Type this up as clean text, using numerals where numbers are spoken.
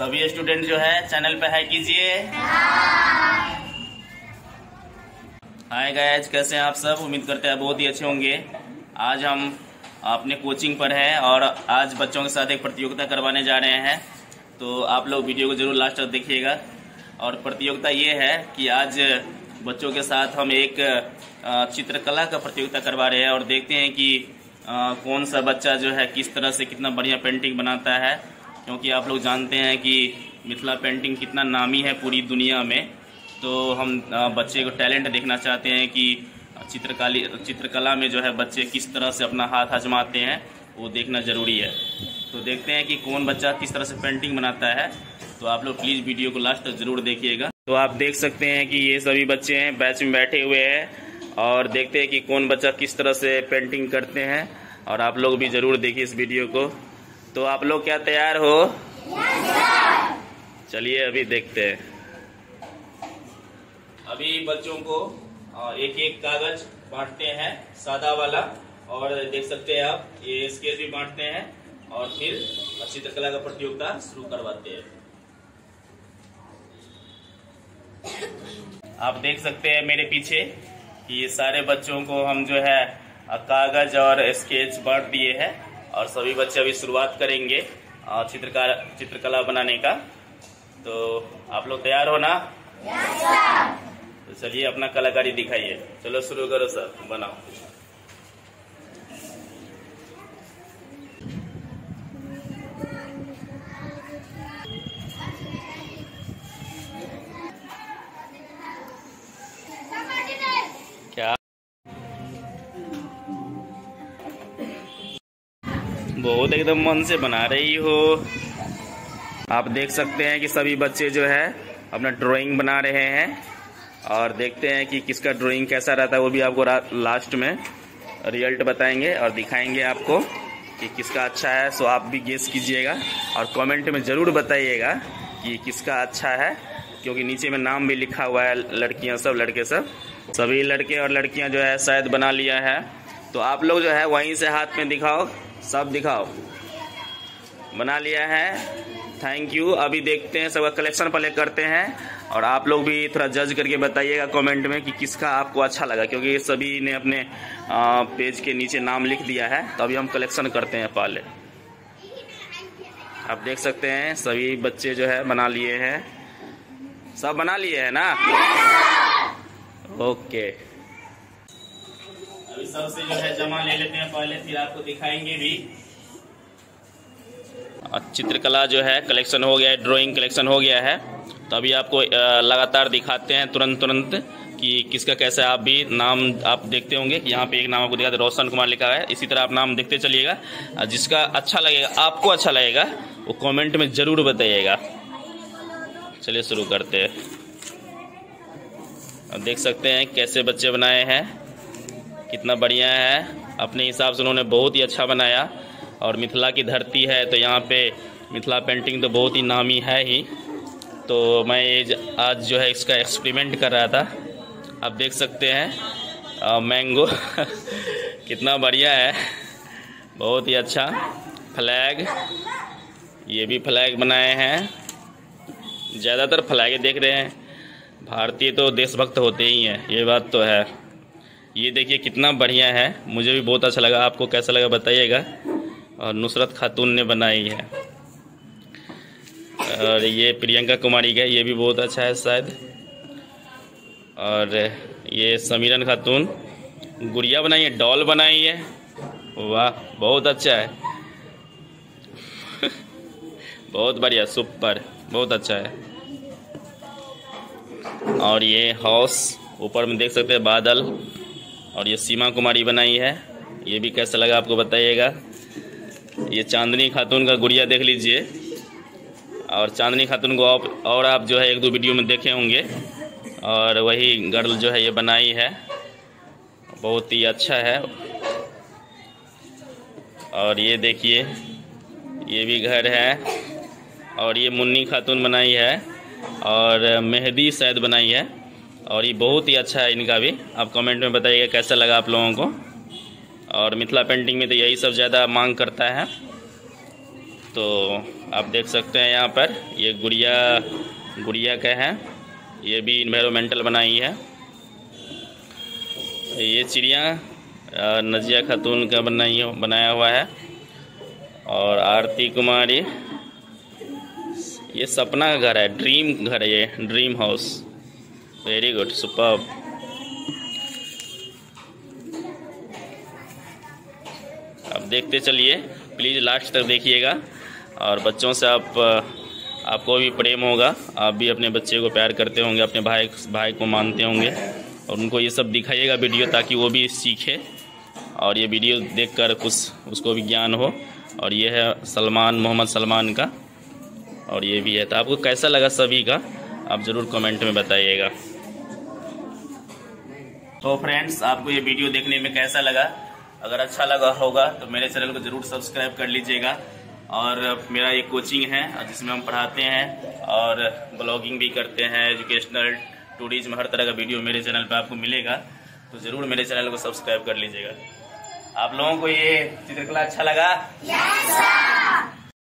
सभी स्टूडेंट जो है चैनल पे हाई कीजिए। हाय गाइस, कैसे हैं आप सब? उम्मीद करते हैं बहुत ही अच्छे होंगे। आज हम अपने कोचिंग पर हैं और आज बच्चों के साथ एक प्रतियोगिता करवाने जा रहे हैं, तो आप लोग वीडियो को जरूर लास्ट तक देखिएगा। और प्रतियोगिता ये है कि आज बच्चों के साथ हम एक चित्रकला का प्रतियोगिता करवा रहे हैं और देखते हैं कि कौन सा बच्चा जो है किस तरह से कितना बढ़िया पेंटिंग बनाता है, क्योंकि आप लोग जानते हैं कि मिथिला पेंटिंग कितना नामी है पूरी दुनिया में। तो हम बच्चे को टैलेंट देखना चाहते हैं कि चित्रकला में जो है बच्चे किस तरह से अपना हाथ आजमाते हैं, वो देखना ज़रूरी है। तो देखते हैं कि कौन बच्चा किस तरह से पेंटिंग बनाता है। तो आप लोग प्लीज़ वीडियो को लास्ट तक ज़रूर देखिएगा। तो आप देख सकते हैं कि ये सभी बच्चे हैं, बैच में बैठे हुए हैं और देखते हैं कि कौन बच्चा किस तरह से पेंटिंग करते हैं। और आप लोग भी ज़रूर देखिए इस वीडियो को। तो आप लोग क्या तैयार हो? चलिए अभी देखते हैं। अभी बच्चों को एक एक कागज बांटते हैं, सादा वाला, और देख सकते हैं आप ये स्केच भी बांटते हैं और फिर चित्रकला का प्रतियोगिता शुरू करवाते हैं। आप देख सकते हैं मेरे पीछे कि ये सारे बच्चों को हम जो है कागज और स्केच बांट दिए हैं और सभी बच्चे अभी शुरुआत करेंगे चित्रकला बनाने का। तो आप लोग तैयार हो ना? तो चलिए अपना कलाकारी दिखाइए। चलो शुरू करो सर, बनाओ। क्या बहुत एकदम मन से बना रही हो। आप देख सकते हैं कि सभी बच्चे जो है अपना ड्राइंग बना रहे हैं और देखते हैं कि किसका ड्राइंग कैसा रहता है। वो भी आपको लास्ट में रिजल्ट बताएंगे और दिखाएंगे आपको कि किसका अच्छा है। सो आप भी गेस कीजिएगा और कमेंट में ज़रूर बताइएगा कि किसका अच्छा है, क्योंकि नीचे में नाम भी लिखा हुआ है। लड़कियां सब, लड़के सब, सभी लड़के और लड़कियां जो है शायद बना लिया है। तो आप लोग जो है वहीं से हाथ में दिखाओ, सब दिखाओ। बना लिया है, थैंक यू। अभी देखते हैं, सबका कलेक्शन पहले करते हैं और आप लोग भी थोड़ा जज करके बताइएगा कमेंट में कि किसका आपको अच्छा लगा, क्योंकि सभी ने अपने पेज के नीचे नाम लिख दिया है। तो अभी हम कलेक्शन करते हैं पहले। आप देख सकते हैं सभी बच्चे जो है बना लिए हैं। सब बना लिए हैं ना? ओके, अभी सबसे जो है जमा ले लेते हैं पहले, फिर आपको दिखाएंगे भी। चित्रकला जो है कलेक्शन हो गया है, ड्राइंग कलेक्शन हो गया है। तो अभी आपको लगातार दिखाते हैं तुरंत कि किसका कैसा। आप भी नाम आप देखते होंगे कि यहाँ पे एक नाम आपको दिखा, रोशन कुमार लिखा है। इसी तरह आप नाम देखते चलिएगा। जिसका अच्छा लगेगा, आपको अच्छा लगेगा, वो कमेंट में ज़रूर बताइएगा। चलिए शुरू करते हैं। अब देख सकते हैं कैसे बच्चे बनाए हैं, कितना बढ़िया है। अपने हिसाब से उन्होंने बहुत ही अच्छा बनाया। और मिथिला की धरती है तो यहाँ पे मिथिला पेंटिंग तो बहुत ही नामी है ही। तो मैं आज जो है इसका एक्सपेरिमेंट कर रहा था। आप देख सकते हैं मैंगो कितना बढ़िया है, बहुत ही अच्छा। फ्लैग, ये भी फ्लैग बनाए हैं। ज़्यादातर फ्लैग देख रहे हैं। भारतीय तो देशभक्त होते ही हैं, ये बात तो है। ये देखिए कितना बढ़िया है, मुझे भी बहुत अच्छा लगा। आपको कैसा लगा बताइएगा। और नुसरत खातून ने बनाई है। और ये प्रियंका कुमारी का, ये भी बहुत अच्छा है शायद। और ये समीरन खातून गुड़िया बनाई है, डॉल बनाई है। वाह, बहुत अच्छा है बहुत बढ़िया, सुपर, बहुत अच्छा है। और ये हाउस, ऊपर में देख सकते हैं बादल। और ये सीमा कुमारी बनाई है, ये भी कैसा लगा आपको बताइएगा। ये चांदनी खातून का गुड़िया देख लीजिए। और चांदनी खातून को आप जो है एक दो वीडियो में देखे होंगे। और वही गर्ल जो है ये बनाई है, बहुत ही अच्छा है। और ये देखिए, ये भी घर है। और ये मुन्नी खातून बनाई है और मेहदी शायद बनाई है। और ये बहुत ही अच्छा है इनका भी। आप कमेंट में बताइएगा कैसा लगा आप लोगों को। और मिथिला पेंटिंग में तो यही सब ज़्यादा मांग करता है। तो आप देख सकते हैं यहाँ पर ये गुड़िया का है, ये भी इन्वायरमेंटल बनाई है। ये चिड़िया नजिया खातून का बनाया हुआ है। और आरती कुमारी, ये सपना का घर है, ड्रीम घर है, ये dream house. Very good, superb. आप देखते चलिए, प्लीज़ लास्ट तक देखिएगा। और बच्चों से आपको भी प्रेम होगा, आप भी अपने बच्चे को प्यार करते होंगे, अपने भाई को मानते होंगे, और उनको ये सब दिखाइएगा वीडियो, ताकि वो भी सीखे और ये वीडियो देखकर कुछ उसको भी ज्ञान हो। और ये है मोहम्मद सलमान का, और ये भी है। तो आपको कैसा लगा सभी का, आप ज़रूर कमेंट में बताइएगा। तो फ्रेंड्स, आपको ये वीडियो देखने में कैसा लगा? अगर अच्छा लगा होगा तो मेरे चैनल को ज़रूर सब्सक्राइब कर लीजिएगा। और मेरा एक कोचिंग है जिसमें हम पढ़ाते हैं और ब्लॉगिंग भी करते हैं, एजुकेशनल, टूरिज्म, हर तरह का वीडियो मेरे चैनल पे आपको मिलेगा। तो ज़रूर मेरे चैनल को सब्सक्राइब कर लीजिएगा। आप लोगों को ये चित्रकला अच्छा लगा? Yes sir.